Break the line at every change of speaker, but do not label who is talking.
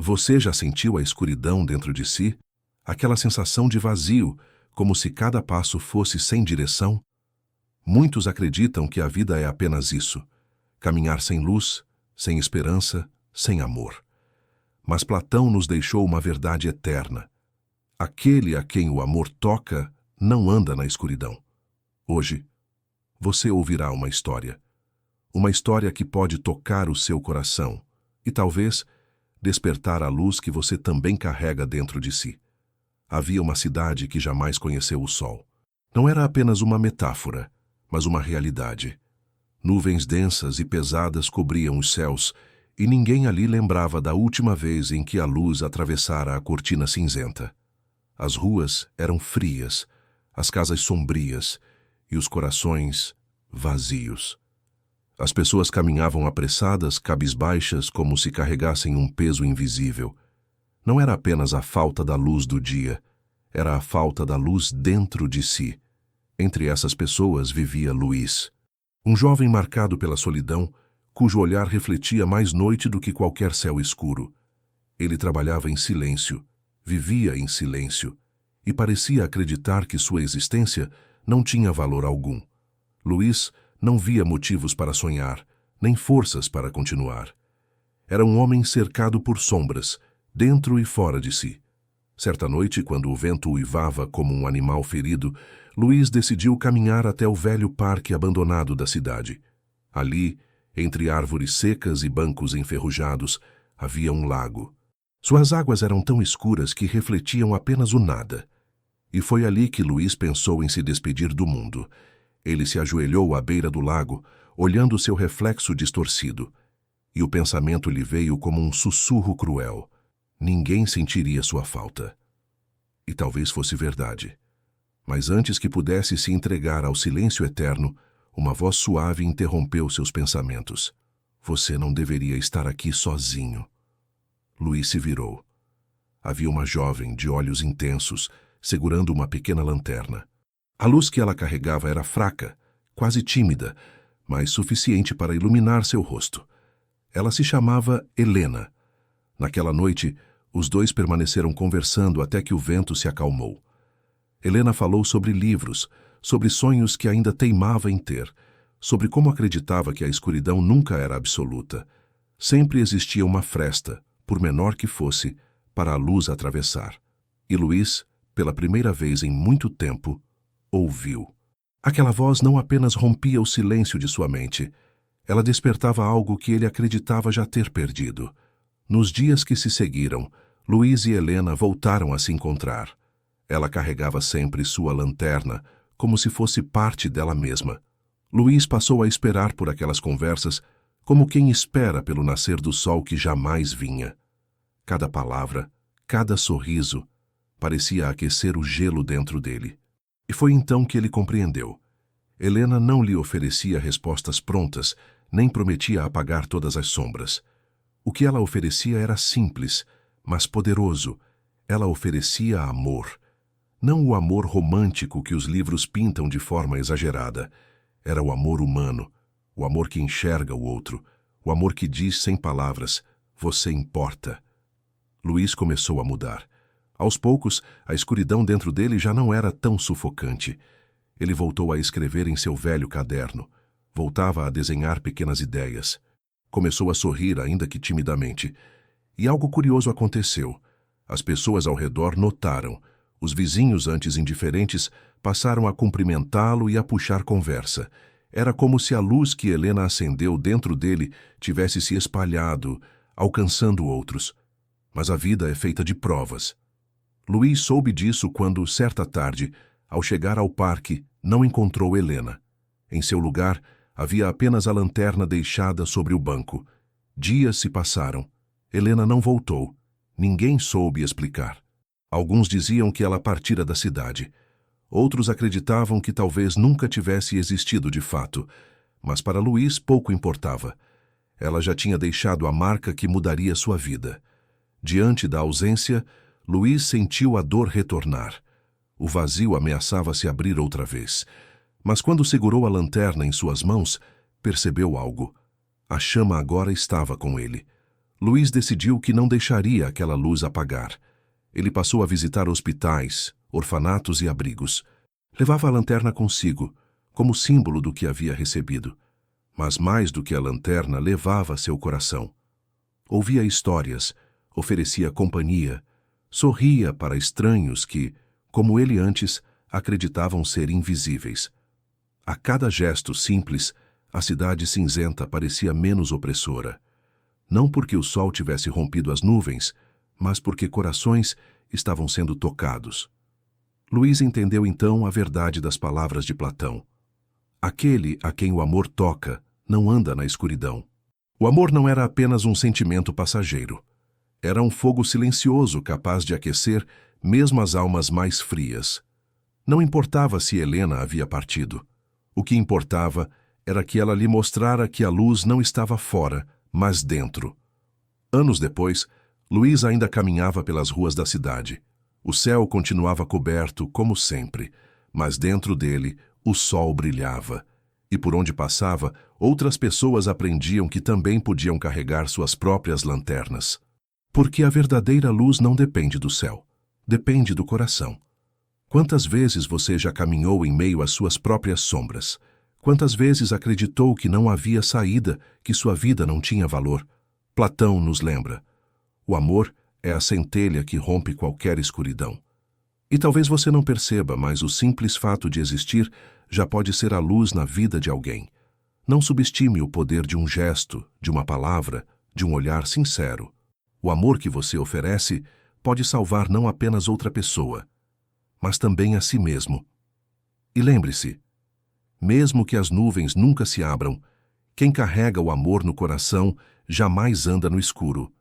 Você já sentiu a escuridão dentro de si? Aquela sensação de vazio, como se cada passo fosse sem direção? Muitos acreditam que a vida é apenas isso: caminhar sem luz, sem esperança, sem amor. Mas Platão nos deixou uma verdade eterna. Aquele a quem o amor toca não anda na escuridão. Hoje, você ouvirá uma história. Uma história que pode tocar o seu coração e, talvez, despertar a luz que você também carrega dentro de si. Havia uma cidade que jamais conheceu o sol. Não era apenas uma metáfora, mas uma realidade. Nuvens densas e pesadas cobriam os céus, e ninguém ali lembrava da última vez em que a luz atravessara a cortina cinzenta. As ruas eram frias, as casas sombrias e os corações vazios. As pessoas caminhavam apressadas, cabisbaixas, como se carregassem um peso invisível. Não era apenas a falta da luz do dia, era a falta da luz dentro de si. Entre essas pessoas vivia Luís, um jovem marcado pela solidão, cujo olhar refletia mais noite do que qualquer céu escuro. Ele trabalhava em silêncio, vivia em silêncio, e parecia acreditar que sua existência não tinha valor algum. Luís não via motivos para sonhar, nem forças para continuar. Era um homem cercado por sombras, dentro e fora de si. Certa noite, quando o vento uivava como um animal ferido, Luís decidiu caminhar até o velho parque abandonado da cidade. Ali, entre árvores secas e bancos enferrujados, havia um lago. Suas águas eram tão escuras que refletiam apenas o nada. E foi ali que Luís pensou em se despedir do mundo. Ele se ajoelhou à beira do lago, olhando seu reflexo distorcido. E o pensamento lhe veio como um sussurro cruel. Ninguém sentiria sua falta. E talvez fosse verdade. Mas antes que pudesse se entregar ao silêncio eterno, uma voz suave interrompeu seus pensamentos. Você não deveria estar aqui sozinho. Luís se virou. Havia uma jovem de olhos intensos, segurando uma pequena lanterna. A luz que ela carregava era fraca, quase tímida, mas suficiente para iluminar seu rosto. Ela se chamava Helena. Naquela noite, os dois permaneceram conversando até que o vento se acalmou. Helena falou sobre livros, sobre sonhos que ainda teimava em ter, sobre como acreditava que a escuridão nunca era absoluta. Sempre existia uma fresta, por menor que fosse, para a luz atravessar. E Luís, pela primeira vez em muito tempo, ouviu. Aquela voz não apenas rompia o silêncio de sua mente, ela despertava algo que ele acreditava já ter perdido. Nos dias que se seguiram, Luís e Helena voltaram a se encontrar. Ela carregava sempre sua lanterna, como se fosse parte dela mesma. Luís passou a esperar por aquelas conversas, como quem espera pelo nascer do sol que jamais vinha. Cada palavra, cada sorriso, parecia aquecer o gelo dentro dele. E foi então que ele compreendeu. Helena não lhe oferecia respostas prontas, nem prometia apagar todas as sombras. O que ela oferecia era simples, mas poderoso. Ela oferecia amor. Não o amor romântico que os livros pintam de forma exagerada. Era o amor humano, o amor que enxerga o outro, o amor que diz sem palavras: você importa. Luís começou a mudar. Aos poucos, a escuridão dentro dele já não era tão sufocante. Ele voltou a escrever em seu velho caderno. Voltava a desenhar pequenas ideias. Começou a sorrir, ainda que timidamente. E algo curioso aconteceu. As pessoas ao redor notaram. Os vizinhos, antes indiferentes, passaram a cumprimentá-lo e a puxar conversa. Era como se a luz que Helena acendeu dentro dele tivesse se espalhado, alcançando outros. Mas a vida é feita de provas. Luís soube disso quando, certa tarde, ao chegar ao parque, não encontrou Helena. Em seu lugar, havia apenas a lanterna deixada sobre o banco. Dias se passaram. Helena não voltou. Ninguém soube explicar. Alguns diziam que ela partira da cidade. Outros acreditavam que talvez nunca tivesse existido de fato. Mas para Luís pouco importava. Ela já tinha deixado a marca que mudaria sua vida. Diante da ausência, Luís sentiu a dor retornar. O vazio ameaçava se abrir outra vez. Mas quando segurou a lanterna em suas mãos, percebeu algo. A chama agora estava com ele. Luís decidiu que não deixaria aquela luz apagar. Ele passou a visitar hospitais, orfanatos e abrigos. Levava a lanterna consigo, como símbolo do que havia recebido. Mas mais do que a lanterna, levava seu coração. Ouvia histórias, oferecia companhia, sorria para estranhos que, como ele antes, acreditavam ser invisíveis. A cada gesto simples, a cidade cinzenta parecia menos opressora. Não porque o sol tivesse rompido as nuvens, mas porque corações estavam sendo tocados. Luís entendeu então a verdade das palavras de Platão. Aquele a quem o amor toca não anda na escuridão. O amor não era apenas um sentimento passageiro. Era um fogo silencioso capaz de aquecer mesmo as almas mais frias. Não importava se Helena havia partido. O que importava era que ela lhe mostrara que a luz não estava fora, mas dentro. Anos depois, Luís ainda caminhava pelas ruas da cidade. O céu continuava coberto, como sempre, mas dentro dele o sol brilhava. E por onde passava, outras pessoas aprendiam que também podiam carregar suas próprias lanternas. Porque a verdadeira luz não depende do céu, depende do coração. Quantas vezes você já caminhou em meio às suas próprias sombras? Quantas vezes acreditou que não havia saída, que sua vida não tinha valor? Platão nos lembra. O amor é a centelha que rompe qualquer escuridão. E talvez você não perceba, mas o simples fato de existir já pode ser a luz na vida de alguém. Não subestime o poder de um gesto, de uma palavra, de um olhar sincero. O amor que você oferece pode salvar não apenas outra pessoa, mas também a si mesmo. E lembre-se, mesmo que as nuvens nunca se abram, quem carrega o amor no coração jamais anda no escuro.